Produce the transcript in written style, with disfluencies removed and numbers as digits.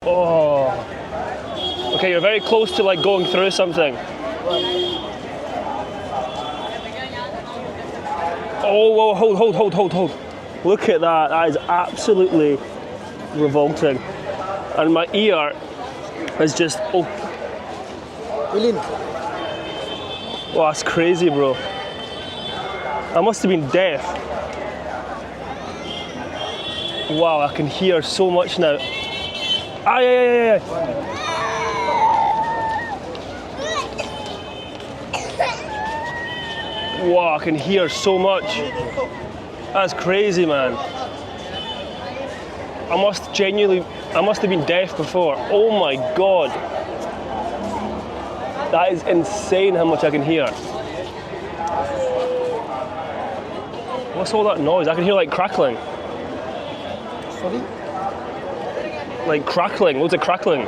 Oh. Okay, you're very close to like going through something. Oh, whoa, hold. Look at that. That is absolutely revolting. And my ear is just, oh. Wow, that's crazy, bro. I must have been deaf. Wow, I can hear so much now. Ah, yeah. Wow, I can hear so much. That's crazy, man. I must have been deaf before. Oh my God. That is insane how much I can hear. What's all that noise? I can hear like crackling. Sorry? Like crackling, loads of crackling.